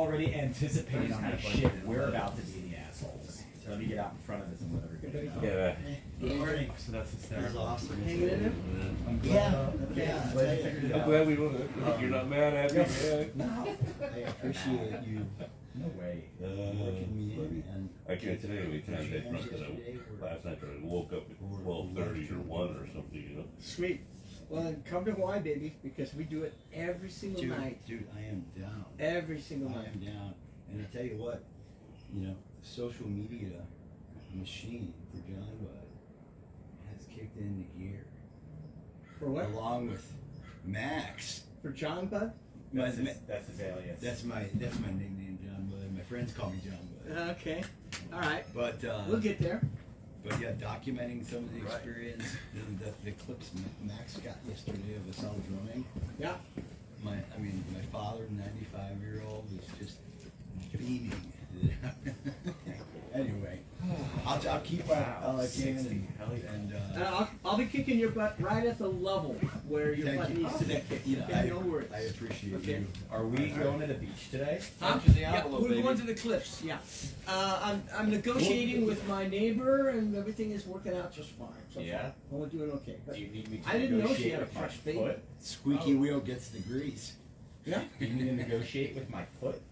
already anticipating on my shit. We're about to be the assholes. So let me get out in front of this and let everybody know. Yeah. Good morning. So that's hysterical. That's awesome. Hanging in there? Yeah. I'm glad we you're not mad at me, man. No. I appreciate you No way. working me in. And I can't tell you how many times I dreamt that last night that I woke up at 12:30 or 1 or something, you know. Sweet. Well, then come to Hawaii, baby, because we do it every single night. Dude, I am down. Every single I night. am down. And I tell you what, you know, social media machine for John Bud has kicked into gear. For what? Along with Max. For John Bud? That's his alias. That's my nickname, John Bud. My friends call me John Bud. Okay. All right. But We'll get there. But yeah, documenting some of the experience, the clips Max got yesterday of us all drumming. Yeah. My father, 95-year-old, was just beaming. Anyway, I'll keep all I can, and I'll be kicking your butt right at the level where your butt needs to be kicked. You know, Okay, no worries. I appreciate Okay. you. Are we going to the beach today? Huh? Punches the Yeah, envelope, we're baby. going to the cliffs. Yeah. I'm negotiating with my neighbor, and everything is working out just fine. So Yeah? far. We're doing okay. But Do you need me to I didn't know she negotiate had a with my fresh baby. foot? Squeaky wheel gets the grease. Yeah. Do you need me to negotiate with my foot?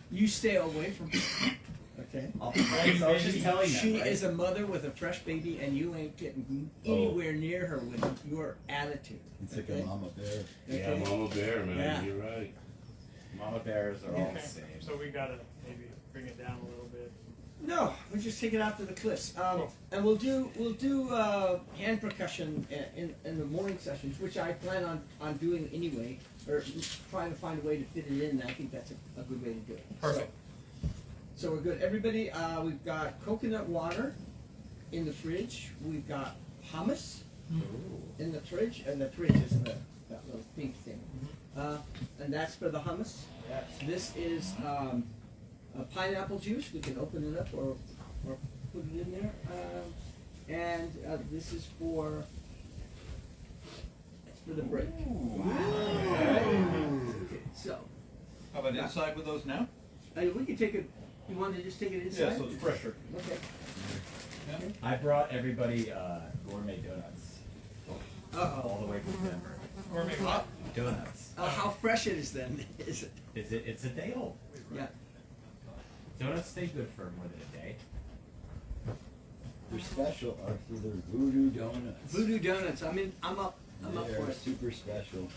You stay away from her. Okay. I was just telling them, She right? is a mother with a fresh baby, and you ain't getting anywhere near her with your attitude. It's like Okay? a mama bear. Yeah, Mama Bear, man, Yeah. you're right. Mama bears are all Okay. the same. So we gotta maybe bring it down a little bit. No, we just take it out to the cliffs, and we'll do hand percussion in the morning sessions, which I plan on doing anyway, or trying to find a way to fit it in. I think that's a good way to do it. Perfect. So we're good. Everybody, we've got coconut water in the fridge. We've got hummus in the fridge, and the fridge is that little pink thing, and that's for the hummus. Yes. This is pineapple juice. We can open it up or put it in there. And this is for the break. Okay, so How about inside with those now? we can take it. You want to just take it inside? Yeah, so it's fresher. Okay. I brought everybody gourmet donuts all the way from Denver. Gourmet what? Donuts. How fresh it is then? Is it? It's a day old. Yeah. Donuts stay good for more than a day. They're special, Arthur. They're voodoo donuts. Voodoo donuts. I'm up They're for it. super special.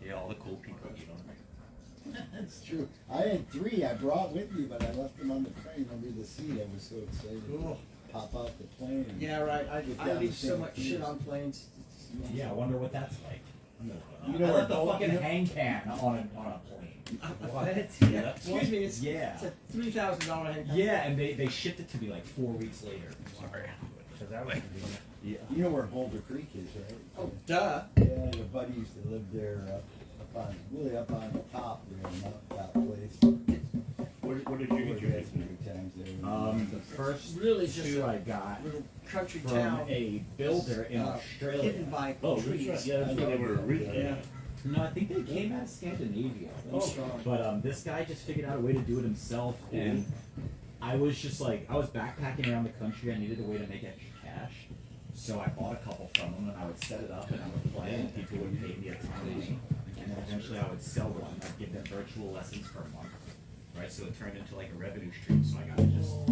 Yeah, all the cool people eat them. That's true. I had 3 I brought with me, but I left them on the plane under the seat. I was so excited Cool. to pop out the plane. And Yeah, right. I down eat the so same much thing. shit on planes. Yeah, I wonder what that's like. You I know left what? a fucking hang can on a plane. What? Yeah. Excuse me. It's Yeah. a $3,000 hang. Yeah, and they shipped it to me like 4 weeks later. Sorry. Because that was You know where Boulder Creek is, right? Oh, duh. Yeah, your buddy used to live there really up on the top there, mountaintop place. What did you get your Had some name? good times there. the first Really just 2 a I got little country from town a builder in Australia. hidden by Oh, that's trees. right. Yeah, that's where they were originally. Yeah. No, I think they came out of Scandinavia. Oh, strong. But this guy just figured out a way to do it himself, and I was just like, I was backpacking around the country. I needed a way to make extra cash, so I bought a couple from him, and I would set it up, and I would play, and people would pay me a ton of money, and then eventually I would sell one. I'd give them virtual lessons for a month, right? So it turned into like a revenue stream. So I got to just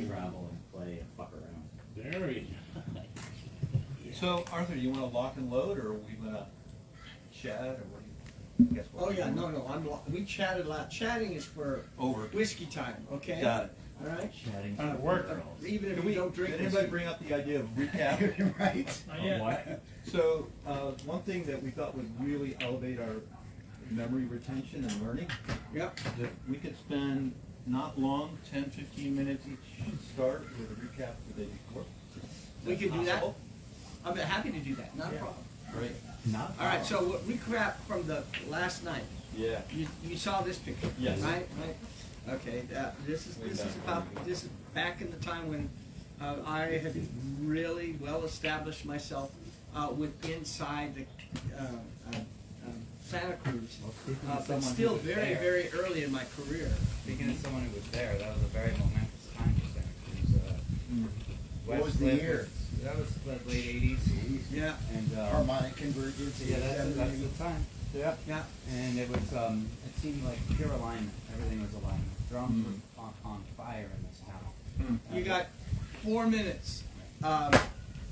travel and play and fuck around. Very. So, Arthur, you want to lock and load, or are we going to chat, or what do you guess? What Oh we yeah, want? no. We chatted a lot. Chatting is for Over. whiskey time. Okay. Got it. All right. Chatting. Even if Can we don't drink Did anybody whiskey. bring up the idea of recap? Right? What? So, one thing that we thought would really elevate our memory retention and learning, Yep. that we could spend not long, 10, 15 minutes each start with a recap of the day before. We Is could do that. possible? I'm happy to do that. Not a Yeah. problem. Right. Not. All right. So what recap from the last night. Yeah. You saw this picture. Yes. Right. Okay. This is back in the time when I had really well established myself with inside the Santa Cruz, Well, speaking of but someone who still was very, there, very early in my career. speaking of someone who was there, that was a very momentous time for Santa Cruz. What was West the Cliff year? That was the late 80s. Yeah, And Harmonic convergence. yeah, that's the time. yeah, yeah. And it was, it seemed like pure alignment. Everything was alignment. Drums were on fire in this town. You got 4 minutes.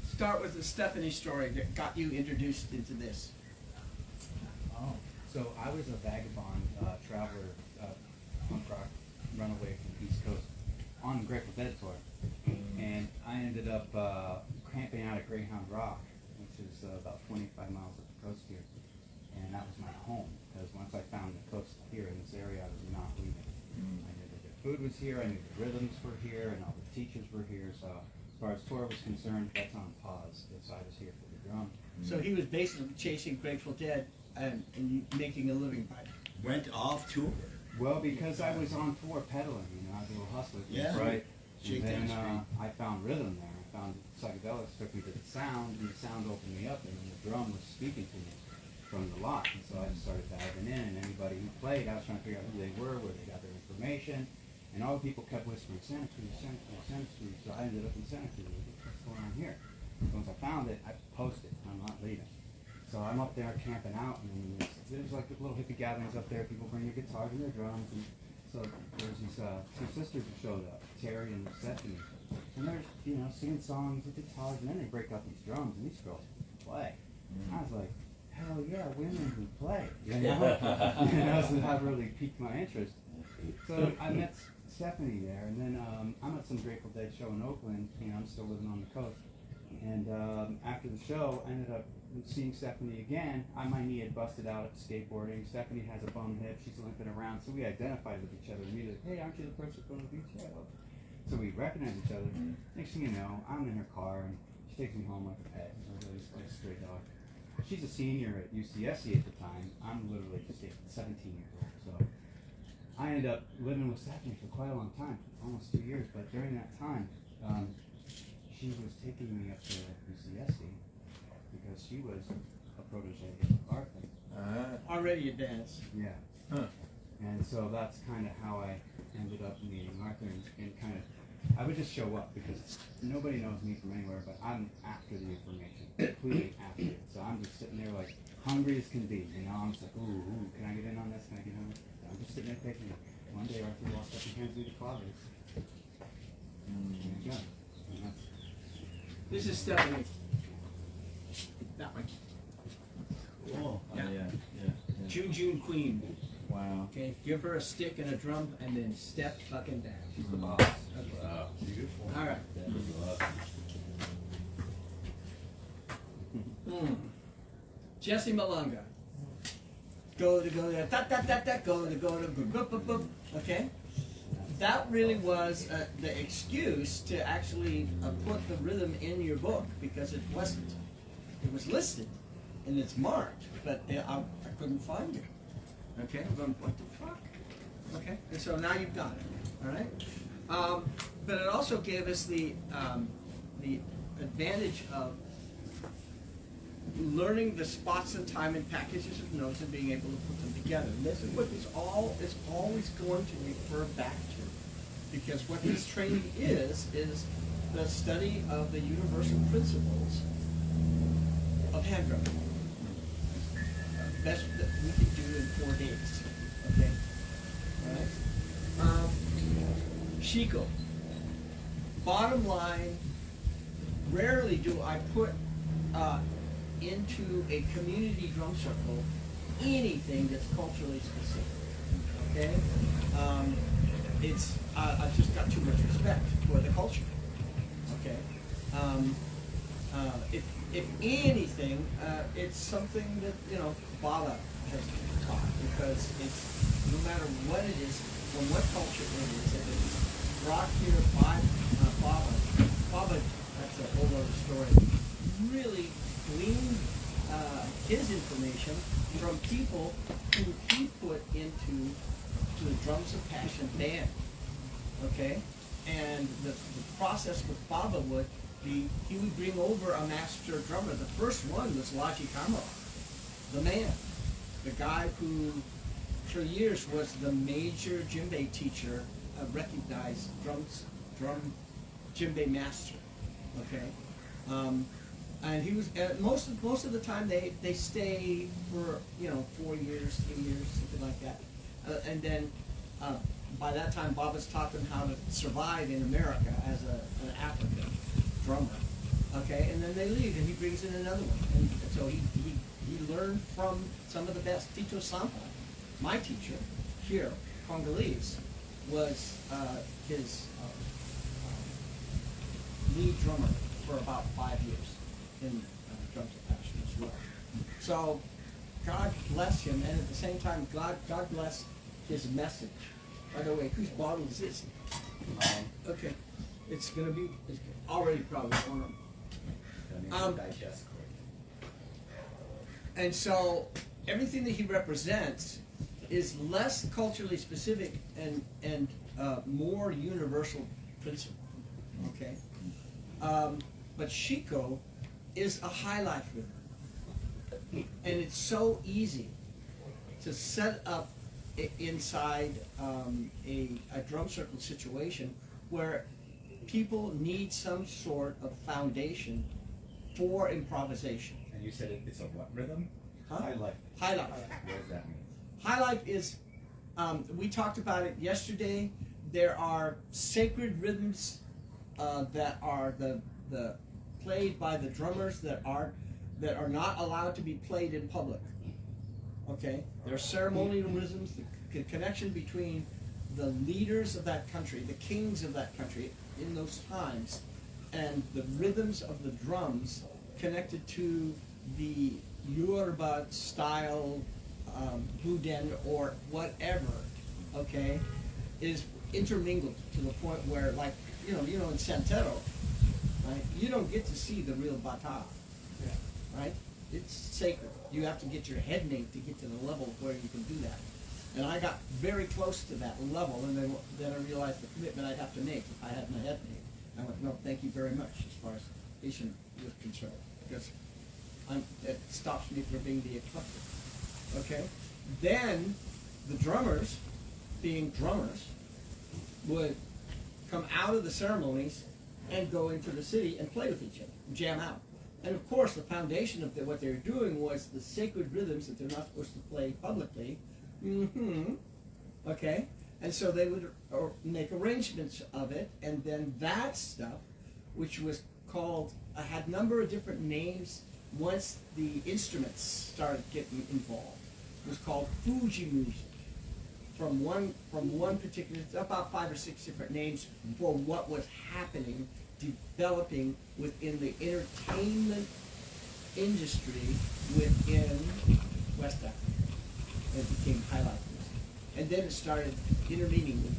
Start with the Stephanie story that got you introduced into this. Oh, so I was a vagabond traveler, punk rock runaway from the East Coast on Grateful Dead tour, and I ended up camping out at Greyhound Rock, which is about 25 miles up the coast here, and that was my home because once I found the coast here in this area, I was not leaving. I knew that the food was here, I knew the rhythms were here, and all the teachers were here. So as far as tour was concerned, that's on pause. So I was here for the drum. So he was basically chasing Grateful Dead and making a living by it. Went off tour. Well, because I was on tour pedaling, you know, I was a little hustler. Yeah. Right. Shake And that then street. I found rhythm there. I found psychedelics took me to the sound, and the sound opened me up, and then the drum was speaking to me from the lot. And so I just started diving in, and anybody who played, I was trying to figure out who they were, where they got their information, and all the people kept whispering, Santa Cruz, Santa Cruz, Santa Cruz. So I ended up in Santa Cruz. What's going on here? So once I found it, I posted. I'm not leaving. So I'm up there camping out, and there's like little hippie gatherings up there. People bring their guitars and their drums, and so there's these two sisters who showed up, Terry and Stephanie, and they're singing songs with guitars, and then they break out these drums, and these girls play. I was like, hell yeah, women who play, so that really piqued my interest. So I met Stephanie there, and then I'm at some Grateful Dead show in Oakland. I'm still living on the coast, and after the show, I ended up seeing Stephanie again. My knee had busted out at skateboarding. Stephanie has a bum hip. She's limping around. So we identified with each other immediately. Hey, aren't you the person from the beach? Yeah. So we recognized each other. Next thing you know, I'm in her car, and she takes me home like a pet, like a stray dog. She's a senior at UCSC at the time. I'm literally just a 17 years old. So I ended up living with Stephanie for quite a long time, almost 2 years. But during that time, she was taking me up to UCSC. Because she was a protege of Arthur. Already advanced. Yeah. Huh. And so that's kind of how I ended up meeting Arthur, and kind of, I would just show up because nobody knows me from anywhere, but I'm after the information, completely after it. So I'm just sitting there like hungry as can be, I'm just like, ooh, can I get in on this? Can I get in on this? I'm just sitting there thinking, one day Arthur walks up and hands me the closet. And yeah, and that's, This is Stephanie. That one. Cool. Yeah. Yeah. June Queen. Wow. Okay, give her a stick and a drum, and then step fucking down. She's the boss. Okay. Wow, beautiful. All right. Jesse Malunga. Go to da da da da go to boop boop boop. Okay. That really was the excuse to actually put the rhythm in your book because it wasn't. It was listed and it's marked, but I couldn't find it. Okay, I'm going, what the fuck? Okay, and so now you've got it. All right. But it also gave us the advantage of learning the spots in time and packages of notes and being able to put them together. And this is what this all is always going to refer back to. Because what this training is the study of the universal principles of hand drumming. Best that we could do in 4 days. Okay? Alright? Chico. Bottom line, rarely do I put into a community drum circle anything that's culturally specific. Okay? I've just got too much respect for the culture. Okay? If anything, it's something that, Baba has taught, because it's, no matter what it is, from what culture it is, if it's brought here by Baba, that's a whole other story, really gleaned his information from people who he put into the Drums of Passion band. Okay? And the process with Baba would be, he would bring over a master drummer. The first one was Laji Kamarov, the man. the guy who for years was the major djembe teacher, a recognized drum djembe master. Okay, and he was most of the time they stay for 4 years, 3 years, something like that, and then by that time Bob has taught them how to survive in America as an African drummer. Okay, and then they leave, and he brings in another one, and so he learned from some of the best. Tito Sampa, my teacher here, Congolese, was his lead drummer for about 5 years in Drums of Passion as well. So God bless him, and at the same time, God bless his message. By the way, whose bottle is this? Okay, it's already probably warm. And so everything that he represents is less culturally specific and more universal principle. Okay, but Shiko is a high life rhythm, and it's so easy to set up inside a drum circle situation where people need some sort of foundation for improvisation. And you said it's a what rhythm? Huh? High life. High life. What does that mean? High life is, we talked about it yesterday. There are sacred rhythms that are the played by the drummers that are not allowed to be played in public. Okay, there are ceremonial rhythms, the connection between the leaders of that country, the kings of that country in those times, and the rhythms of the drums connected to the Yoruba style Buden or whatever, okay, is intermingled to the point where, like, in Santero, right, you don't get to see the real bata, right? It's sacred. You have to get your head naked to get to the level where you can do that. And I got very close to that level, and then I realized the commitment I'd have to make if I had my head naked. I went, no, thank you very much, as far as Asian was concerned, because it stops me from being the eclectic. Okay? Then the drummers, being drummers, would come out of the ceremonies and go into the city and play with each other, jam out. And of course, the foundation of what they were doing was the sacred rhythms that they're not supposed to play publicly. Okay? And so they would make arrangements of it, and then that stuff, which was called, had a number of different names once the instruments started getting involved. It was called Fuji music. From one particular, about 5 or 6 different names for what was happening, developing within the entertainment industry within West Africa. It became high life music. And then it started intervening with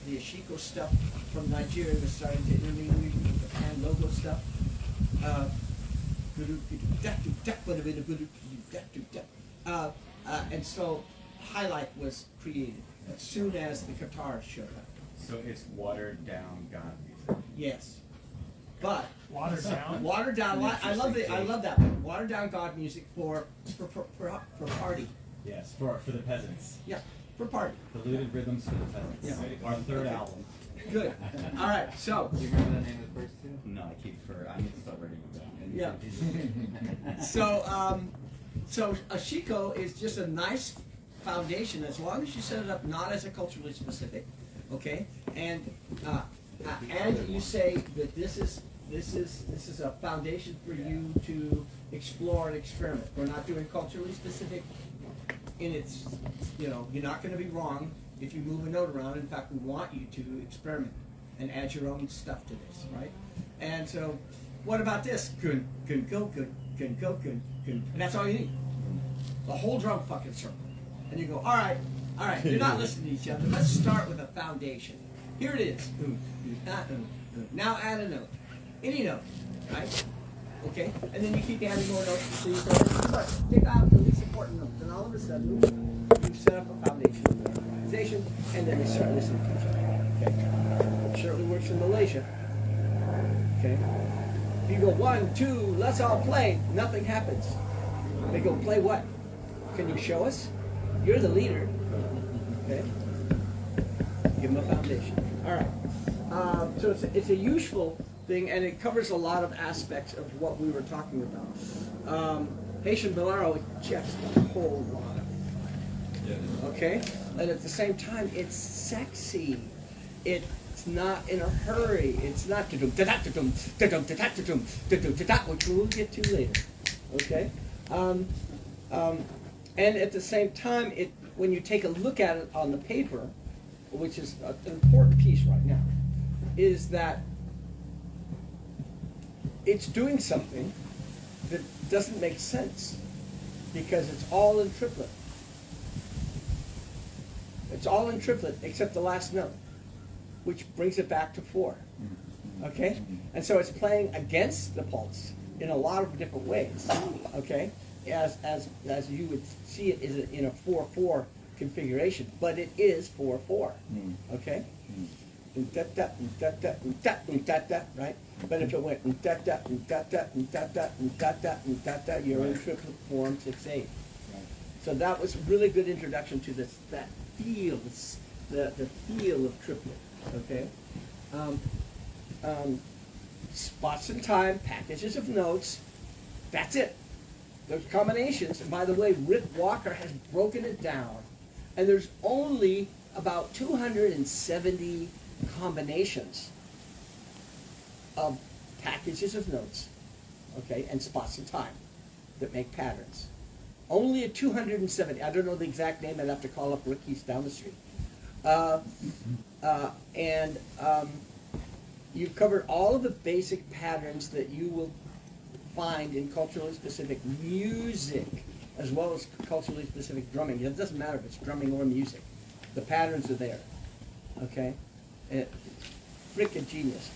the Ashiko stuff from Nigeria was starting to intervene with the Pan Logo stuff. And so high life was created as soon as the guitars showed up. So it's watered down God music. Yes, but Watered down? watered down. I love that one. Watered down God music for party. Yes, for the peasants. Yeah, for party. Diluted rhythms for the peasants. Yeah. Our third album. Good. All right. So Do you remember the name of the first two? No, I keep I need to start writing them down. yeah. So Ashiko is just a nice foundation as long as you set it up not as a culturally specific, okay, and you say that this is a foundation for you to explore and experiment. We're not doing culturally specific. In its, you're not going to be wrong if you move a note around. In fact, we want you to experiment and add your own stuff to this, right? And so, what about this? Kun, kun, kun, kun, kun, kun, kun, kun. And that's all you need. The whole drum fucking circle. And you go, all right, you're not listening to each other. Let's start with a foundation. Here it is. Now add a note. Any note, right? Okay? And then you keep adding more notes until you go, pick out the least important notes. And all of a sudden, you set up a foundation for improvisation, and then they start listening to each other. Okay? It certainly works in Malaysia. Okay? If you go 1, 2, let's all play, nothing happens. They go, play what? Can you show us? You're the leader. Okay. Give them a foundation. All right. So it's a useful thing, and it covers a lot of aspects of what we were talking about. Haitian Bolero checks a whole lot of, okay? And at the same time, it's sexy. It's not in a hurry. It's not which we'll get to later, okay? And at the same time, when you take a look at it on the paper, which is an important piece right now, is that it's doing something that doesn't make sense because it's all in triplet. It's all in triplet except the last note, which brings it back to 4. Okay? And so it's playing against the pulse in a lot of different ways. Okay? As you would see it is in a 4/4 configuration, but it is 4/4. Okay? Right? But if it went you're in triplet form 6/8. So that was a really good introduction to this, that feel, the feel of triplet. Okay? Spots in time, packages of notes. That's it. Those combinations, and by the way, Rick Walker has broken it down, and there's only about 270 combinations of packages of notes, okay, and spots in time that make patterns. Only 270. I don't know the exact name. I'd have to call up Rick. He's down the street. You've covered all of the basic patterns that you will find in culturally specific music, as well as culturally specific drumming. It doesn't matter if it's drumming or music. The patterns are there. Okay? Frickin' genius.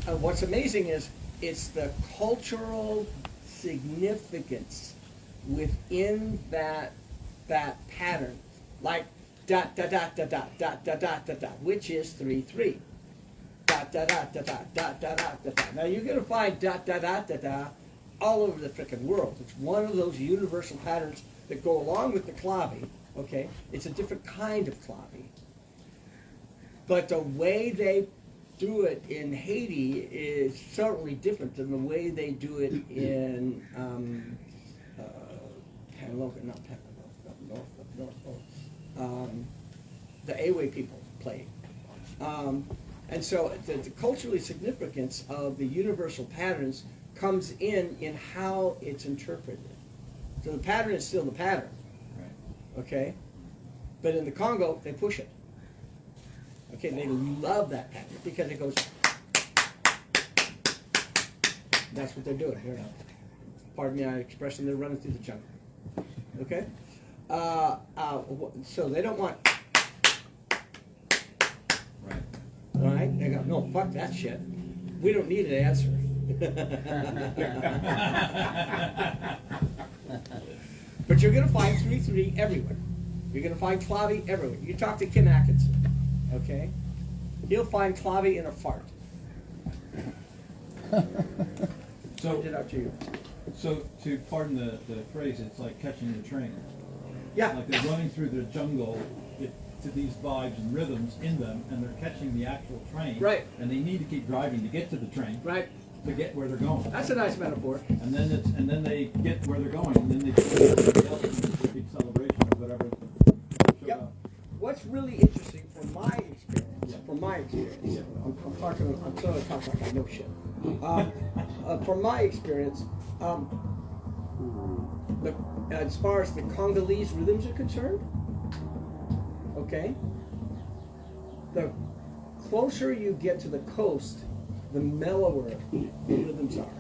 What's amazing is it's the cultural significance within that pattern. Like da da da da da da da da da da, which is 3/3. Da da da da da da da da da. Now you're gonna find da da da da da all over the frickin' world. It's one of those universal patterns that go along with the clavi. Okay, it's a different kind of clavi. But the way they do it in Haiti is certainly different than the way they do it in the Awe people play. And so the culturally significance of the universal patterns comes in how it's interpreted. So the pattern is still the pattern, okay? But in the Congo, they push it. Okay, they love that pattern because it goes. That's what they're doing. Pardon me, I expression. They're running through the jungle. Okay, so they don't want. Right. All right, they go. No, fuck that shit. We don't need an answer. But you're gonna find 3/3 everywhere. You're gonna find clavi everywhere. You talk to Kim Atkinson. Okay? He'll find clavi in a fart. So, It out to you. so to pardon the phrase, it's like catching the train. Yeah. Like they're running through the jungle to these vibes and rhythms in them, and they're catching the actual train. Right. And they need to keep driving to get to the train. Right. To get where they're going. That's a nice metaphor. And then they get where they're going, and then they do a big celebration or whatever. Yep. What's really interesting from my experience, I'm sort of talking like I know shit. From my experience, as far as the Congolese rhythms are concerned, okay, the closer you get to the coast, the mellower the rhythms are.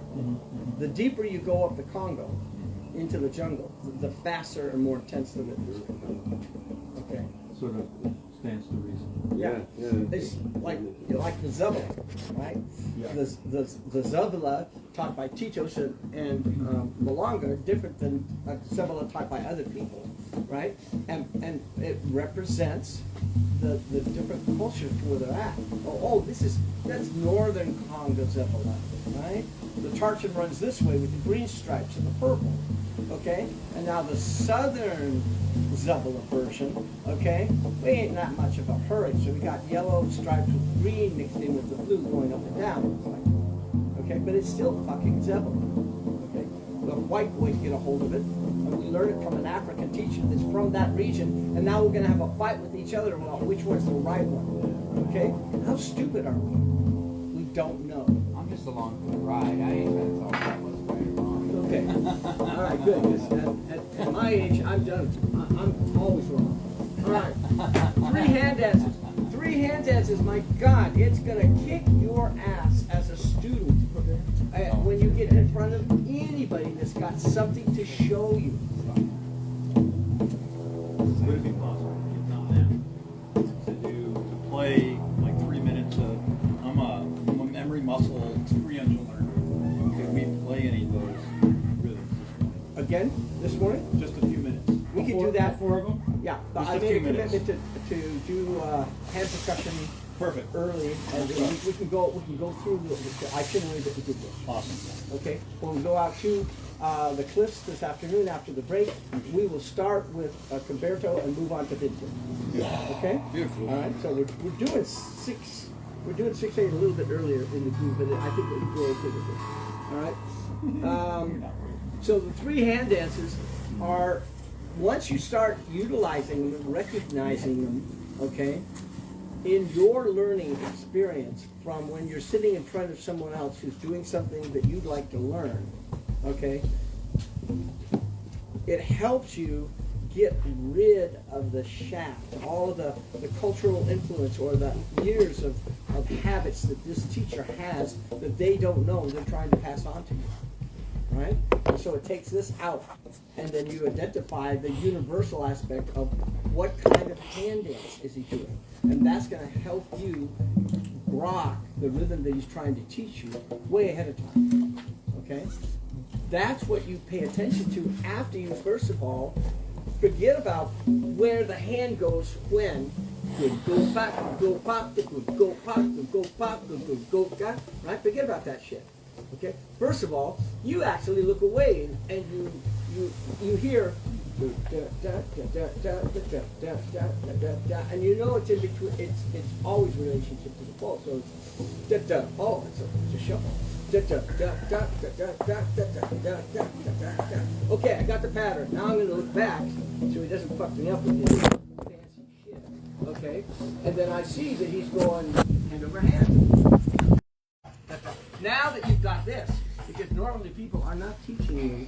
The deeper you go up the Congo into the jungle, the faster and more intense the rhythms are. Okay. sort of stands to reason. Yeah. It's like the Zebula, right? Yeah. The Zebula taught by Titos and Malanga are different than a Zebula taught by other people, right? And it represents the different cultures where they're at. That's northern Congo Zebula, right? The Tartan runs this way with the green stripes and the purple, okay? And now the southern Zebula version, okay? We ain't that much of a hurry, so we got yellow stripes with green mixed in with the blue going up and down, okay? But it's still fucking Zebula, okay? The white boys get a hold of it, and we learn it from an African teacher that's from that region, and now we're gonna have a fight with each other about which one's the right one, okay? How stupid are we? We don't know. I'm just along for the ride. I ain't gonna talk about what's right or wrong. Okay. All right, good. 'Cause at my age, I'm done. I'm always wrong. All right. Three hand dances. Three hand dances. My God, it's gonna kick your ass as a student when you get in front of anybody that's got something to show you. Would it be possible, if not now, to play like 3 minutes of, I'm a memory muscle experiential learner. Could we play any of those rhythms this morning? Again, this morning, Just a few minutes. we can do that. 4 of them. Yeah, Just I a made a few minutes. commitment to do hand percussion Perfect. early, and we can go through the itinerary that we did this. Awesome. Okay, when we go out to the cliffs this afternoon after the break, we will start with Conberto and move on to Vincent. Okay? Beautiful. All right, so we're doing 6-8 a little bit earlier in the group, but I think we're okay with it. All right? So the three hand dances are, once you start utilizing them, recognizing them, okay, in your learning experience from when you're sitting in front of someone else who's doing something that you'd like to learn, okay, it helps you get rid of the shaft, all of the cultural influence or the years of habits that this teacher has that they don't know they're trying to pass on to you. Right? And so it takes this out, and then you identify the universal aspect of what kind of hand dance is he doing. And that's going to help you rock the rhythm that he's trying to teach you way ahead of time. Okay? That's what you pay attention to after you, first of all, forget about where the hand goes when. Good, go pop, go pop, good, go pop, good, go pop, good, go, got, right? Forget about that shit. Okay? First of all, you actually look away and you hear and you know it's in between. It's always relationship to the pulse. So it's oh, it's a shuffle. Okay, I got the pattern. Now I'm going to look back so he doesn't fuck me up with his fancy shit. Okay, and then I see that he's going hand over hand. Now that you've got this, because normally people are not teaching you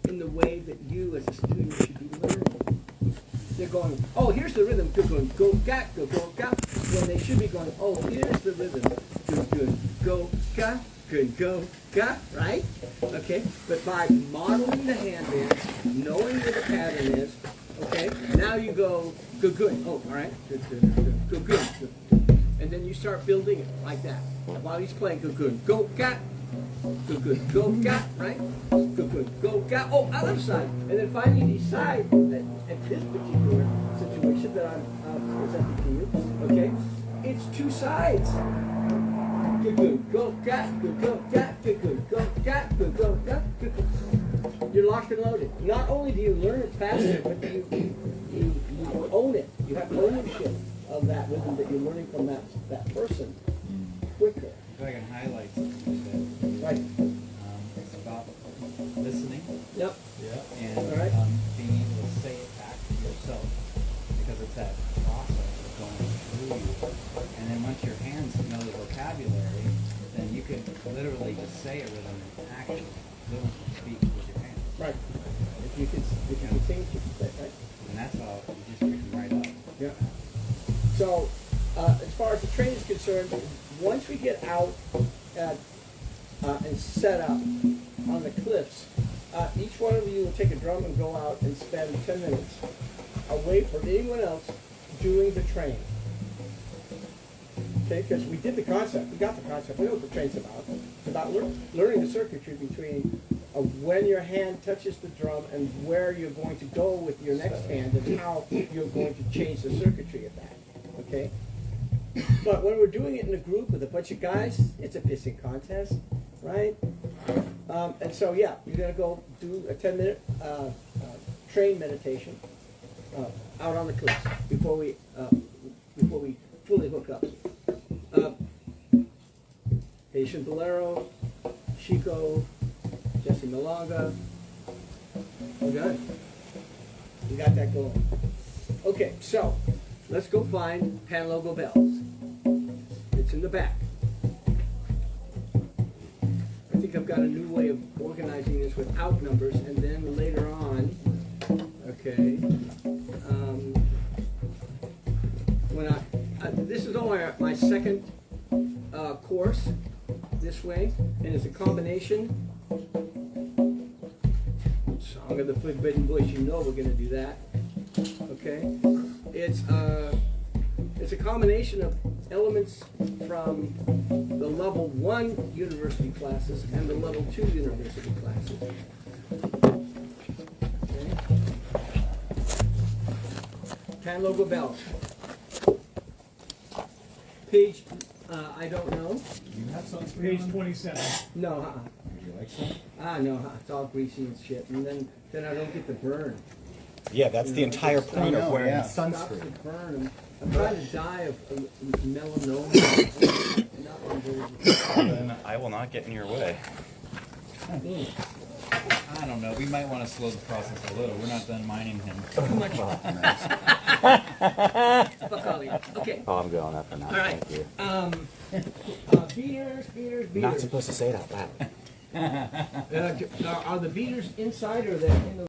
in the way that you as a student should be learning. They're going, oh, here's the rhythm, good, going, go, ga, go, when they should be going, oh, here's the rhythm, good, go, ga, good, go, ga, right? Okay, but by modeling the hand dance, knowing where the pattern is, okay, now you go, good, oh, all right, good, good. And then you start building it like that. While he's playing, good, go, ga, good, go, ga, right? Good, go, ga, oh, other side. And then finally decide that at this particular situation that I'm presenting to you, okay, it's two sides. Good, go, ga, good, go, ga, good, go, ga, good, go, ga, good. You're locked and loaded. Not only do you learn it faster, but you own it. You have ownership of that rhythm that you're learning from that person quicker. If I can highlight something like that. Right. It's about listening Yep. and All right. being able to say it back to yourself, because it's that process of going through you. And then once your hands know the vocabulary, then you can literally just say a rhythm and actually fluently speak with your hands. Right. If you can sing it, you can say it, right? And that's how you just pick them right up. Yeah. So, as far as the training is concerned, once we get out and set up on the cliffs, each one of you will take a drum and go out and spend 10 minutes away from anyone else doing the train. Okay, because we did the concept, we got the concept, we know what the train's about. It's about learning the circuitry between when your hand touches the drum and where you're going to go with your next hand and how you're going to change the circuitry of that. Okay? But when we're doing it in a group with a bunch of guys, it's a pissing contest, right? And so, yeah, you're going to go do a 10-minute train meditation out on the cliffs before we fully hook up. Haitian Bolero, Chico, Jesse Malaga. We're good. We got that going. Okay, so let's go find Pan Logo Bells. It's in the back. I think I've got a new way of organizing this without numbers, and then later on, okay, this is only my second course this way, and it's a combination. Song of the Forbidden Bush, you know we're going to do that. Okay, it's a combination of elements from the level 1 university classes and the level 2 university classes. Okay. Pan Logo Bells. Page, I don't know. You have some Page 27. No, Would you like some? no, it's all greasy and shit, and then I don't get the burn. Yeah, that's the entire point of wearing Stops sunscreen. the burn. I'm trying to die of melanoma. Then I will not get in your way. I don't know. We might want to slow the process a little. We're not done mining him. Too much. Fuck all you. Okay. Oh, I'm going after now. All right. Thank you. Beaters. Not supposed to say it out loud. Are the beaters inside or they're in the